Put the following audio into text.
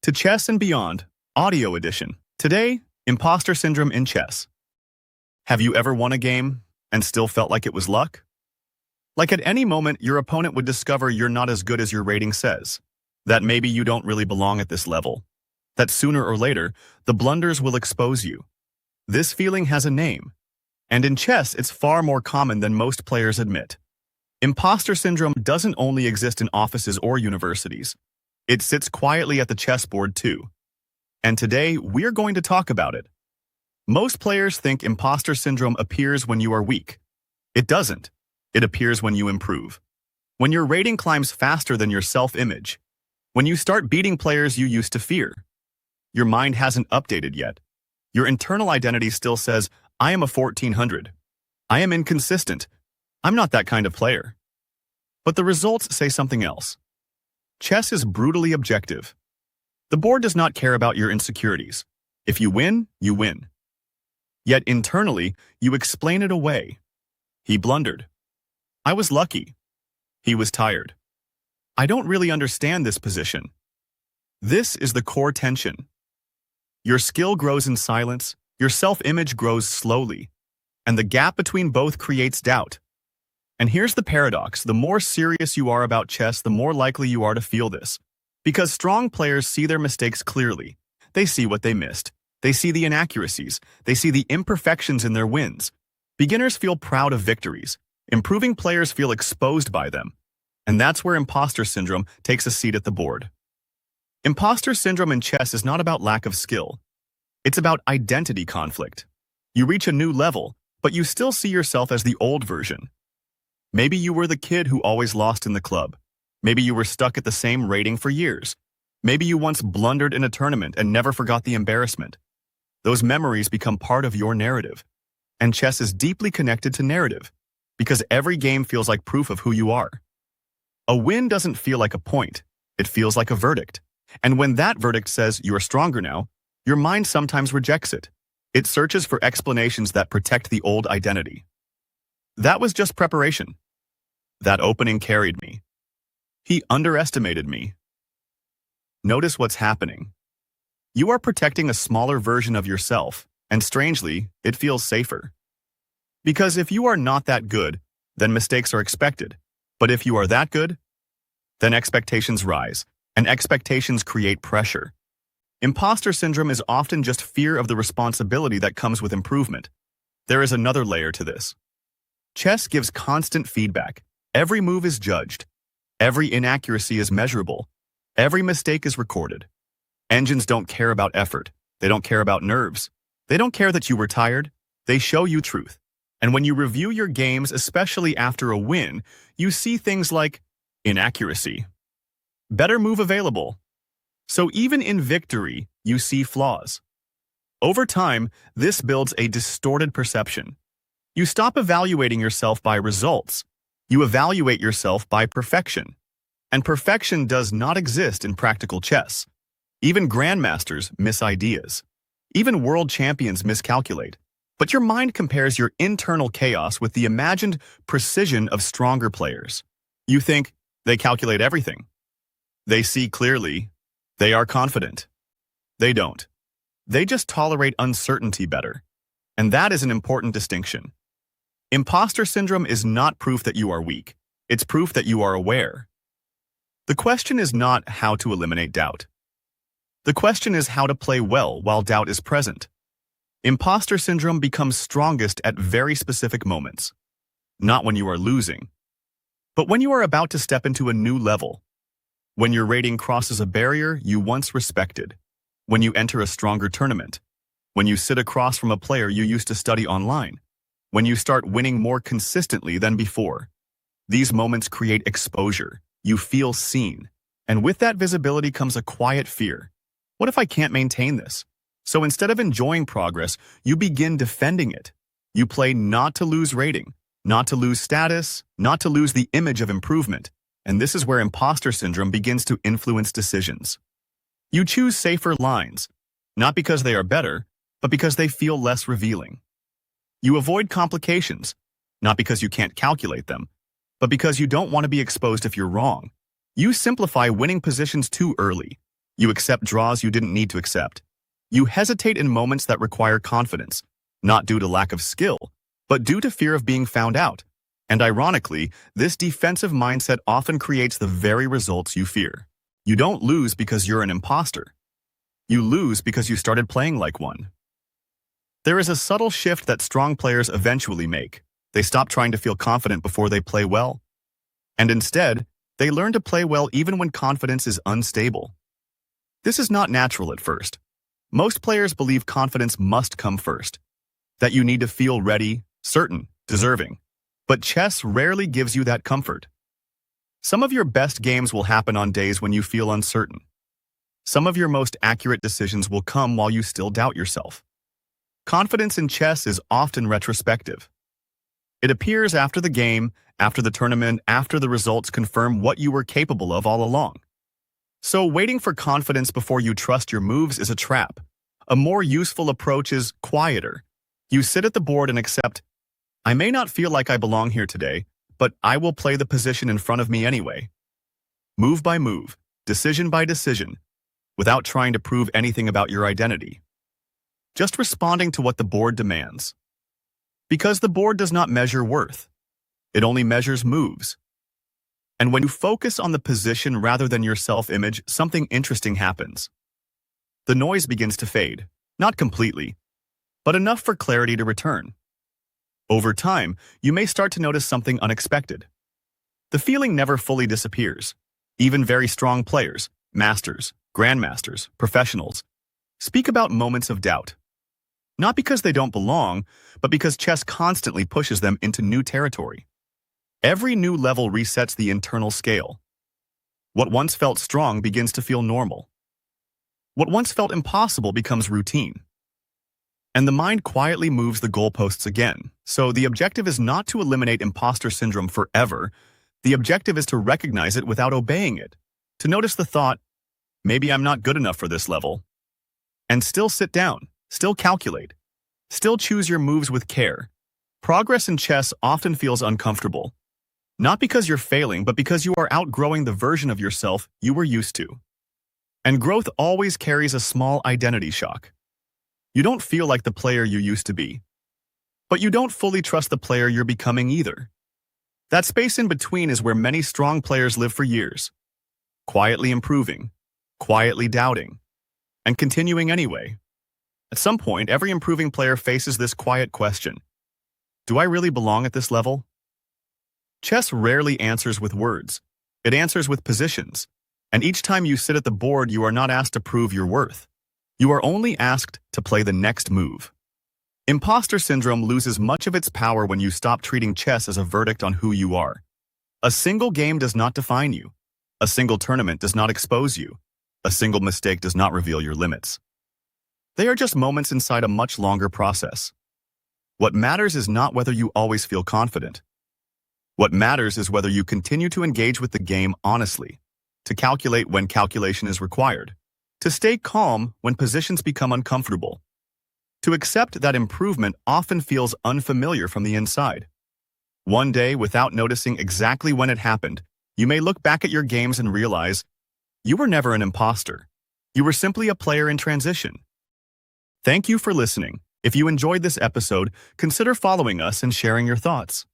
To Chess and Beyond, Audio Edition. Today, Imposter Syndrome in Chess. Have you ever won a game and still felt like it was luck? Like at any moment, your opponent would discover you're not as good as your rating says, that maybe you don't really belong at this level, that sooner or later, the blunders will expose you. This feeling has a name, and in chess, it's far more common than most players admit. Imposter syndrome doesn't only exist in offices or universities. It sits quietly at the chessboard too. And today, we're going to talk about it. Most players think imposter syndrome appears when you are weak. It doesn't. It appears when you improve. When your rating climbs faster than your self-image. When you start beating players you used to fear. Your mind hasn't updated yet. Your internal identity still says, I am a 1400. I am inconsistent. I'm not that kind of player. But the results say something else. Chess is brutally objective. The board does not care about your insecurities. If you win, you win. Yet internally, you explain it away. He blundered. I was lucky. He was tired. I don't really understand this position. This is the core tension. Your skill grows in silence, your self-image grows slowly, and the gap between both creates doubt. And here's the paradox. The more serious you are about chess, the more likely you are to feel this. Because strong players see their mistakes clearly. They see what they missed. They see the inaccuracies. They see the imperfections in their wins. Beginners feel proud of victories. Improving players feel exposed by them. And that's where imposter syndrome takes a seat at the board. Imposter syndrome in chess is not about lack of skill. It's about identity conflict. You reach a new level, but you still see yourself as the old version. Maybe you were the kid who always lost in the club. Maybe you were stuck at the same rating for years. Maybe you once blundered in a tournament and never forgot the embarrassment. Those memories become part of your narrative. And chess is deeply connected to narrative, because every game feels like proof of who you are. A win doesn't feel like a point. It feels like a verdict. And when that verdict says you're stronger now, your mind sometimes rejects it. It searches for explanations that protect the old identity. That was just preparation. That opening carried me. He underestimated me. Notice what's happening. You are protecting a smaller version of yourself, and strangely, it feels safer. Because if you are not that good, then mistakes are expected. But if you are that good, then expectations rise, and expectations create pressure. Imposter syndrome is often just fear of the responsibility that comes with improvement. There is another layer to this. Chess gives constant feedback. Every move is judged. Every inaccuracy is measurable. Every mistake is recorded. Engines don't care about effort. They don't care about nerves. They don't care that you were tired. They show you truth. And when you review your games, especially after a win, you see things like inaccuracy, better move available. So even in victory, you see flaws. Over time, this builds a distorted perception. You stop evaluating yourself by results. You evaluate yourself by perfection. And perfection does not exist in practical chess. Even grandmasters miss ideas. Even world champions miscalculate. But your mind compares your internal chaos with the imagined precision of stronger players. You think they calculate everything. They see clearly. They are confident. They don't. They just tolerate uncertainty better. And that is an important distinction. Imposter syndrome is not proof that you are weak. It's proof that you are aware. The question is not how to eliminate doubt. The question is how to play well while doubt is present. Imposter syndrome becomes strongest at very specific moments. Not when you are losing, but when you are about to step into a new level. When your rating crosses a barrier you once respected. When you enter a stronger tournament. When you sit across from a player you used to study online. When you start winning more consistently than before. These moments create exposure. You feel seen. And with that visibility comes a quiet fear. What if I can't maintain this? So instead of enjoying progress, you begin defending it. You play not to lose rating, not to lose status, not to lose the image of improvement. And this is where imposter syndrome begins to influence decisions. You choose safer lines, not because they are better, but because they feel less revealing. You avoid complications, not because you can't calculate them, but because you don't want to be exposed if you're wrong. You simplify winning positions too early. You accept draws you didn't need to accept. You hesitate in moments that require confidence, not due to lack of skill, but due to fear of being found out. And ironically, this defensive mindset often creates the very results you fear. You don't lose because you're an imposter. You lose because you started playing like one. There is a subtle shift that strong players eventually make. They stop trying to feel confident before they play well. And instead, they learn to play well even when confidence is unstable. This is not natural at first. Most players believe confidence must come first, that you need to feel ready, certain, deserving. But chess rarely gives you that comfort. Some of your best games will happen on days when you feel uncertain. Some of your most accurate decisions will come while you still doubt yourself. Confidence in chess is often retrospective. It appears after the game, after the tournament, after the results confirm what you were capable of all along. So waiting for confidence before you trust your moves is a trap. A more useful approach is quieter. You sit at the board and accept, I may not feel like I belong here today, but I will play the position in front of me anyway. Move by move, decision by decision, without trying to prove anything about your identity. Just responding to what the board demands. Because the board does not measure worth. It only measures moves. And when you focus on the position rather than your self-image, something interesting happens. The noise begins to fade, not completely, but enough for clarity to return. Over time, you may start to notice something unexpected. The feeling never fully disappears. Even very strong players, masters, grandmasters, professionals, speak about moments of doubt. Not because they don't belong, but because chess constantly pushes them into new territory. Every new level resets the internal scale. What once felt strong begins to feel normal. What once felt impossible becomes routine. And the mind quietly moves the goalposts again. So the objective is not to eliminate imposter syndrome forever. The objective is to recognize it without obeying it. To notice the thought, maybe I'm not good enough for this level. And still sit down, still calculate, still choose your moves with care. Progress in chess often feels uncomfortable. Not because you're failing, but because you are outgrowing the version of yourself you were used to. And growth always carries a small identity shock. You don't feel like the player you used to be. But you don't fully trust the player you're becoming either. That space in between is where many strong players live for years. Quietly improving, quietly doubting, and continuing anyway. At some point, every improving player faces this quiet question. Do I really belong at this level? Chess rarely answers with words. It answers with positions. And each time you sit at the board, you are not asked to prove your worth. You are only asked to play the next move. Imposter syndrome loses much of its power when you stop treating chess as a verdict on who you are. A single game does not define you. A single tournament does not expose you. A single mistake does not reveal your limits. They are just moments inside a much longer process. What matters is not whether you always feel confident. What matters is whether you continue to engage with the game honestly, to calculate when calculation is required, to stay calm when positions become uncomfortable, to accept that improvement often feels unfamiliar from the inside. One day, without noticing exactly when it happened, you may look back at your games and realize you were never an imposter. You were simply a player in transition. Thank you for listening. If you enjoyed this episode, consider following us and sharing your thoughts.